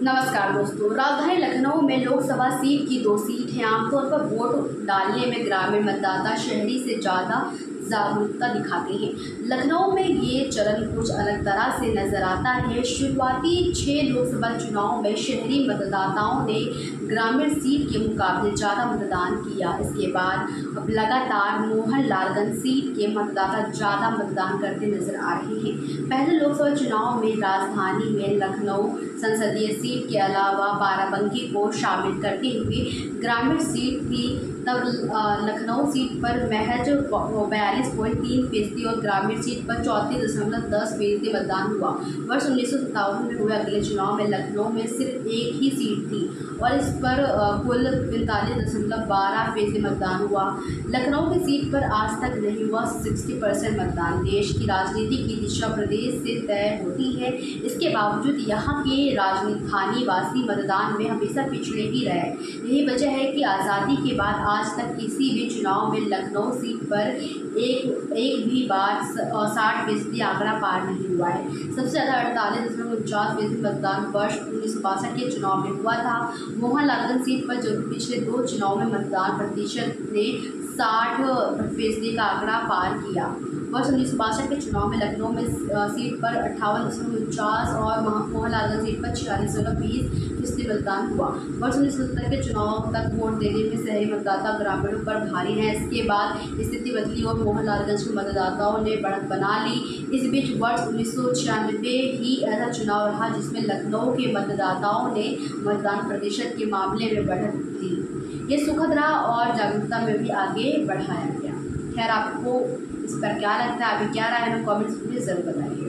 नमस्कार दोस्तों। राजधानी लखनऊ में लोकसभा सीट की 2 सीट हैं। आमतौर पर वोट डालने में ग्रामीण मतदाता शहरी से ज़्यादा जागरूकता दिखाते हैं। लखनऊ में ये चलन कुछ अलग तरह से नजर आता है। शुरुआती 6 लोकसभा चुनाव में शहरी मतदाताओं ने ग्रामीण सीट के मुकाबले ज़्यादा मतदान किया। इसके बाद अब लगातार मोहनलालगंज सीट के मतदाता ज़्यादा मतदान करते नजर आ रहे हैं। पहले लोकसभा चुनाव में राजधानी में लखनऊ संसदीय सीट के अलावा बाराबंकी को शामिल करते हुए ग्रामीण सीट थी। तब लखनऊ सीट पर महज 42.3% और ग्रामीण सीट पर 34.10% मतदान हुआ। वर्ष 1957 में हुए अगले चुनाव में लखनऊ में सिर्फ एक ही सीट थी और इस पर कुल 45.12% मतदान हुआ। लखनऊ की सीट पर आज तक नहीं हुआ 60% मतदान। देश की राजनीति की दिशा प्रदेश से तय होती है। इसके बावजूद यहाँ के राजधानी वासी मतदान में हमेशा पिछड़े ही रहे। यही वजह है कि आज़ादी के बाद आज तक किसी भी चुनाव में लखनऊ सीट पर एक भी बार 60% आंकड़ा पार नहीं हुआ है। सबसे ज़्यादा 48.49% मतदान वर्ष 1962 के चुनाव में हुआ था। मोहनलालगंज सीट पर जो पिछले 2 चुनाव में मतदान प्रतिशत ने 60% का आंकड़ा पार किया। वर्ष 1962 के चुनाव में लखनऊ में सीट पर 58.49 और मोहनलालगंज सीट पर 46.20% मतदान हुआ। वर्ष 1970 के चुनाव तक वोट देने में शहरी मतदाता ग्रामीणों पर भारी हैं। इसके बाद स्थिति बदली और मोहनलालगंज के मतदाताओं ने बढ़त बना ली। इस बीच वर्ष 1996 ही ऐसा चुनाव रहा जिसमें लखनऊ के मतदाताओं ने मतदान प्रतिशत के मामले में बढ़त दी। ये सुखद रहा और जागरूकता में भी आगे बढ़ाया गया। खैर, आपको इस पर क्या लगता है, अभी क्या राय है, हमें कमेंट्स में ज़रूर बताइए।